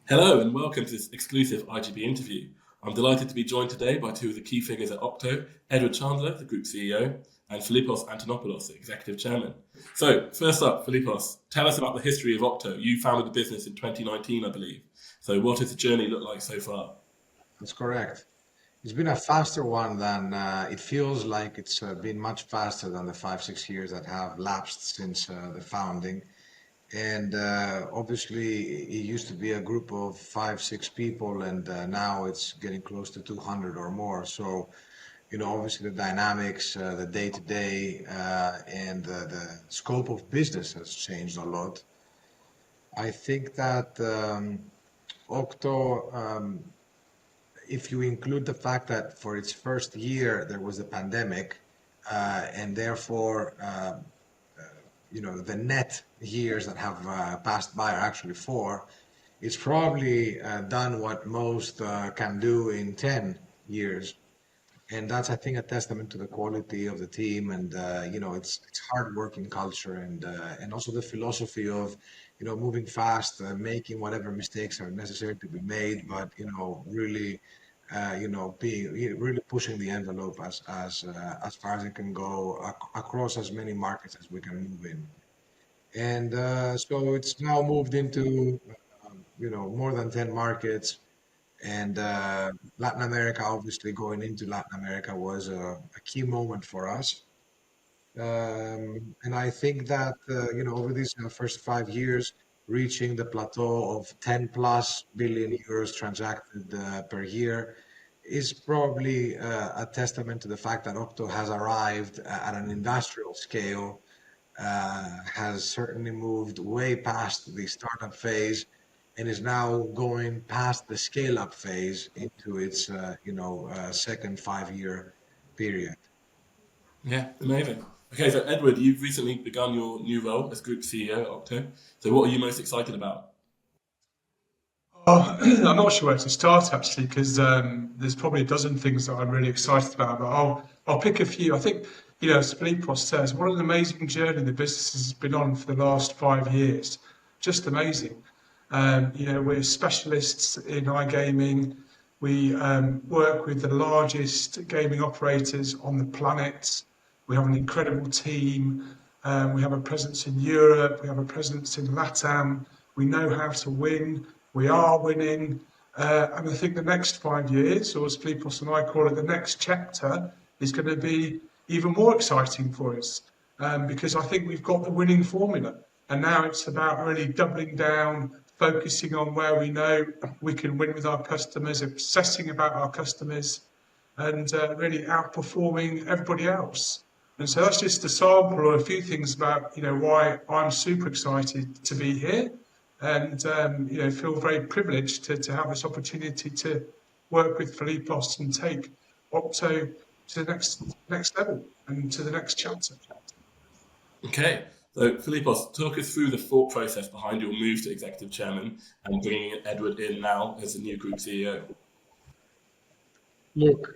Hello and welcome to this exclusive IGB interview. I'm delighted to be joined today by two of the key figures at Okto, Edward Chandler, the Group CEO, and Filippos Antonopoulos, the Executive Chairman. So, first up, Filippos, tell us about the history of Okto. You founded the business in 2019, I believe. So, what has the journey looked like so far? That's correct. It's been a faster one than it feels like it's been much faster than the 5, 6 years that have lapsed since the founding. And obviously, it used to be a group of 5, 6 people, and now it's getting close to 200 or more. So, obviously, the dynamics, the day to day, and the scope of business has changed a lot. I think that Octo if you include the fact that for its first year there was a pandemic, and therefore, the net years that have passed by are actually four, it's probably done what most can do in 10 years. And that's, I think, a testament to the quality of the team, and it's hard working culture, and also the philosophy of moving fast, making whatever mistakes are necessary to be made, but really being really pushing the envelope as far as it can go across as many markets as we can move in. And so it's now moved into more than 10 markets, and Latin America, obviously going into Latin America was a key moment for us. And I think that, over these first 5 years, reaching the plateau of 10 plus billion euros transacted per year is probably a testament to the fact that Okto has arrived at an industrial scale, has certainly moved way past the startup phase, and is now going past the scale-up phase into its, second 5 year period. Yeah, amazing. Okay, so Edward, you've recently begun your new role as Group CEO at Okto. So, what are you most excited about? Oh, I'm not sure where to start actually, because there's probably a dozen things that I'm really excited about. But I'll pick a few. I think as Filippos says, what an amazing journey the business has been on for the last 5 years. Just amazing. We're specialists in iGaming. We work with the largest gaming operators on the planet. We have an incredible team. We have a presence in Europe. We have a presence in LATAM. We know how to win. We are winning. And I think the next 5 years, or as Filippos and I call it, the next chapter, is going to be even more exciting for us, because I think we've got the winning formula. And now it's about really doubling down, focusing on where we know we can win with our customers, obsessing about our customers, and really outperforming everybody else. And so that's just a sample or a few things about why I'm super excited to be here, and feel very privileged to have this opportunity to work with Filippos and take Okto to the next level and to the next chapter. Okay, so Filippos, talk us through the thought process behind your move to Executive Chairman and bringing Edward in now as the new Group CEO. Look,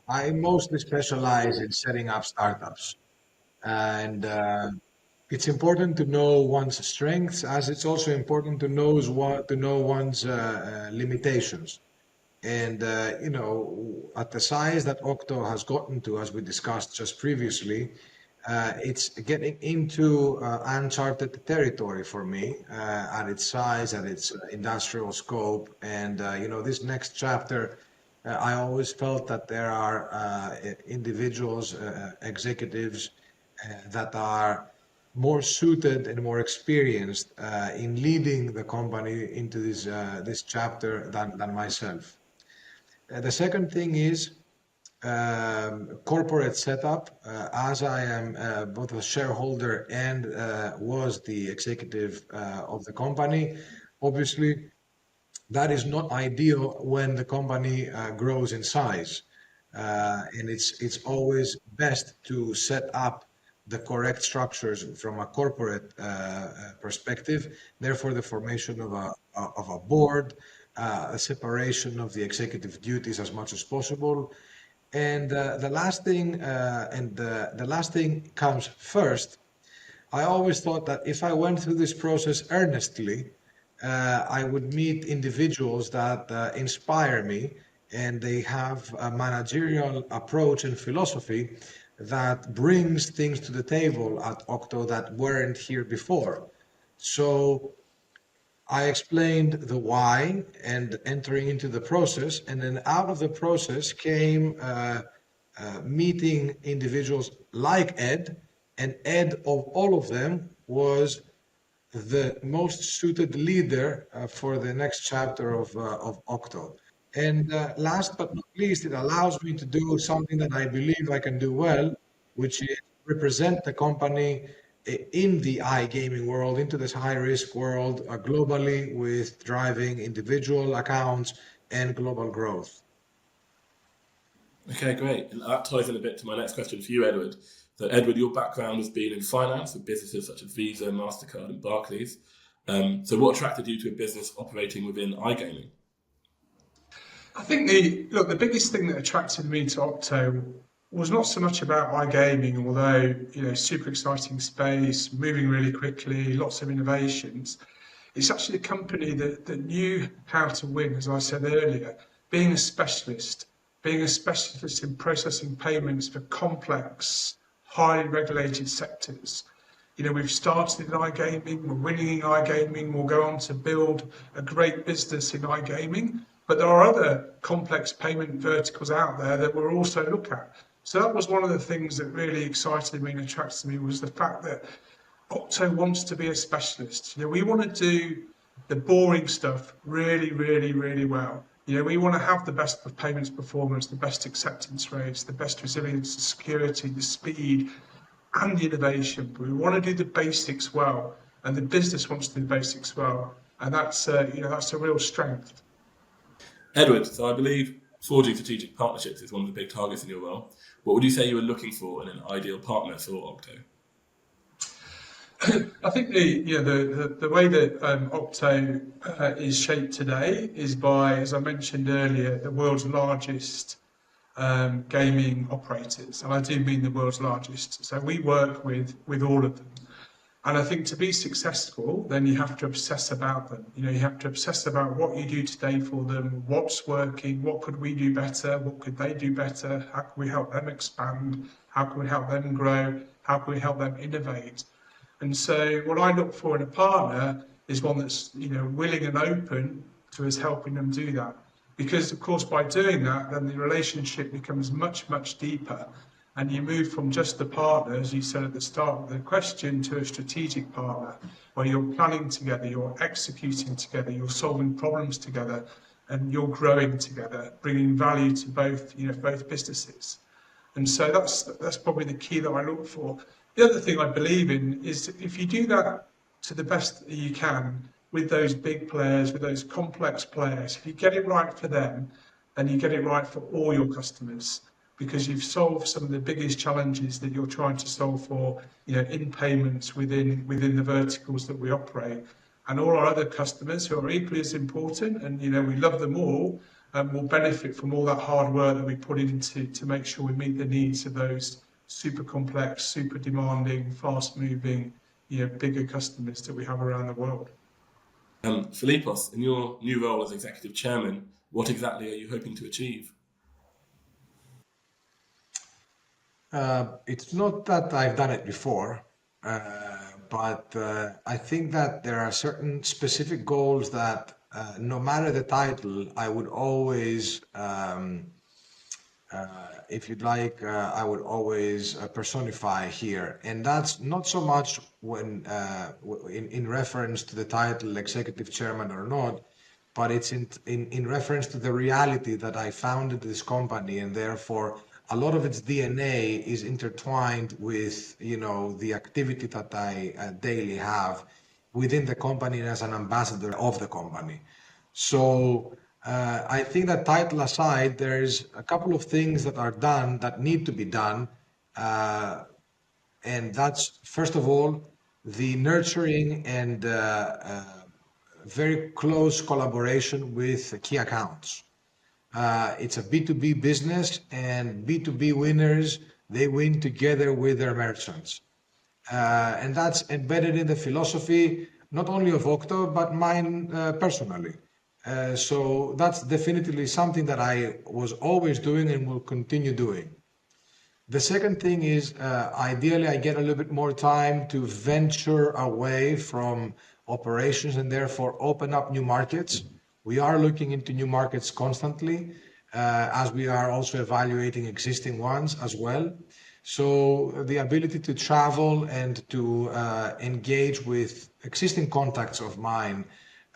I mostly specialize in setting up startups, and it's important to know one's strengths, as it's also important to know one's limitations. And at the size that Okto has gotten to, as we discussed just previously, it's getting into uncharted territory for me, at its size, at its industrial scope, and this next chapter. I always felt that there are individuals, executives that are more suited and more experienced in leading the company into this chapter than myself. The second thing is corporate setup. As I am both a shareholder and was the executive of the company, obviously that is not ideal when the company grows in size. And it's always best to set up the correct structures from a corporate perspective. Therefore, the formation of a board, a separation of the executive duties as much as possible, and the last thing comes first. I always thought that if I went through this process earnestly, I would meet individuals that inspire me, and they have a managerial approach and philosophy that brings things to the table at Okto that weren't here before. So I explained the why and entering into the process, and then out of the process came meeting individuals like Ed, and Ed of all of them was the most suited leader for the next chapter of Okto. And last but not least, it allows me to do something that I believe I can do well, which is represent the company in the iGaming world, into this high risk world globally with driving individual accounts and global growth. Okay, great. And that ties in a bit to my next question for you, Edward. So, Edward, your background has been in finance with businesses such as Visa, MasterCard, and Barclays. So, what attracted you to a business operating within iGaming? I think the biggest thing that attracted me to Okto was not so much about iGaming, although super exciting space, moving really quickly, lots of innovations. It's actually a company that knew how to win, as I said earlier, being a specialist, in processing payments for complex, highly regulated sectors. We've started in iGaming, we're winning in iGaming, we'll go on to build a great business in iGaming, but there are other complex payment verticals out there that we'll also look at. So that was one of the things that really excited me and attracted me, was the fact that Okto wants to be a specialist. We want to do the boring stuff really, really, really well. We want to have the best of payments performance, the best acceptance rates, the best resilience, the security, the speed, and the innovation. But we want to do the basics well, and the business wants to do the basics well, and that's a real strength. Edward, so I believe forging strategic partnerships is one of the big targets in your role. What would you say you were looking for in an ideal partner for Okto? I think the way that Okto is shaped today is by, as I mentioned earlier, the world's largest gaming operators, and I do mean the world's largest. So we work with all of them, and I think to be successful, then you have to obsess about them. You have to obsess about what you do today for them, what's working, what could we do better, what could they do better, how can we help them expand, how can we help them grow, how can we help them innovate. And so what I look for in a partner is one that's willing and open to us helping them do that. Because of course by doing that, then the relationship becomes much, much deeper. And you move from just the partner, as you said at the start of the question, to a strategic partner, where you're planning together, you're executing together, you're solving problems together, and you're growing together, bringing value to both businesses. And so that's probably the key that I look for. The other thing I believe in is if you do that to the best that you can with those big players, with those complex players, if you get it right for them, then you get it right for all your customers, because you've solved some of the biggest challenges that you're trying to solve for, in payments within the verticals that we operate. And all our other customers, who are equally as important, and we love them all, will benefit from all that hard work that we put into to make sure we meet the needs of those super complex, super demanding, fast-moving, bigger customers that we have around the world. Filippos, in your new role as executive chairman, what exactly are you hoping to achieve? It's not that I've done it before, but I think that there are certain specific goals that, no matter the title, I would always if you'd like, I would always personify here. And that's not so much when in reference to the title executive chairman or not, but it's in reference to the reality that I founded this company, and therefore a lot of its DNA is intertwined with the activity that I daily have within the company and as an ambassador of the company. So I think that title aside, there's a couple of things that are done that need to be done. And that's, first of all, the nurturing and very close collaboration with key accounts. It's a B2B business, and B2B winners, they win together with their merchants. And that's embedded in the philosophy not only of Okto, but mine personally. So that's definitely something that I was always doing and will continue doing. The second thing is, ideally, I get a little bit more time to venture away from operations and therefore open up new markets. We are looking into new markets constantly, as we are also evaluating existing ones as well. So the ability to travel and to engage with existing contacts of mine,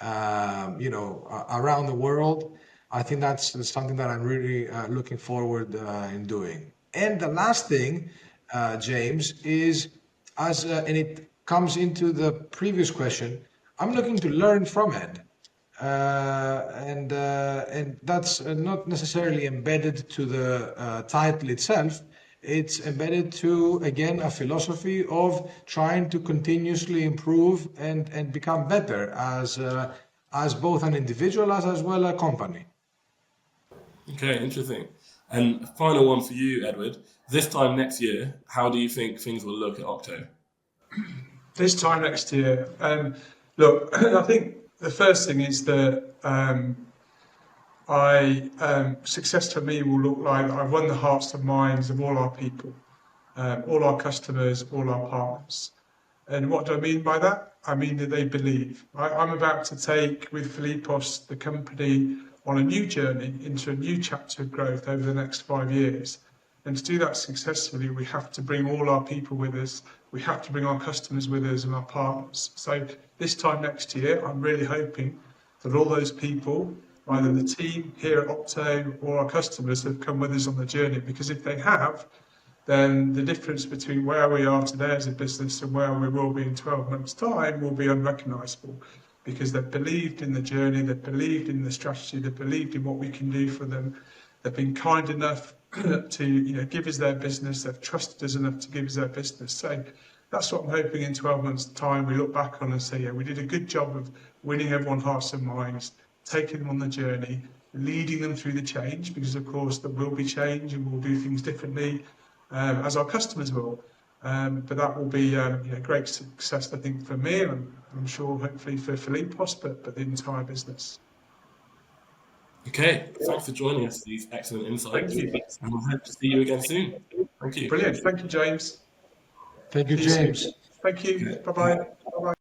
around the world, I think that's something that I'm really looking forward in doing. And the last thing, James, is and it comes into the previous question, I'm looking to learn from it. And that's not necessarily embedded to the title itself. It's embedded to, again, a philosophy of trying to continuously improve and become better as both an individual as well a company. Okay, interesting. And final one for you, Edward. This time next year, how do you think things will look at Okto? This time next year, look, I think the first thing is that success for me will look like I've won the hearts and minds of all our people, all our customers, all our partners. And what do I mean by that? I mean that they believe. I'm about to take, with Filippos, the company on a new journey into a new chapter of growth over the next 5 years. And to do that successfully, we have to bring all our people with us. We have to bring our customers with us and our partners. So this time next year, I'm really hoping that all those people, either the team here at Okto or our customers, have come with us on the journey. Because if they have, then the difference between where we are today as a business and where we will be in 12 months' time will be unrecognisable, because they've believed in the journey, they've believed in the strategy, they've believed in what we can do for them. They've been kind enough to give us their business, they've trusted us enough to give us their business. So that's what I'm hoping in 12 months' time we look back on and say, yeah, we did a good job of winning everyone's hearts and minds, taking them on the journey, leading them through the change, because of course there will be change and we'll do things differently, as our customers will. But that will be great success, I think, for me, and I'm sure hopefully for Filippos, but the entire business. Okay, thanks for joining us, these excellent insights. Thank you. And we'll hope to see you again soon. Thank you. Brilliant. Thank you, James. Thank you, See you soon. James. Thank you. Okay. Bye-bye. Bye-bye.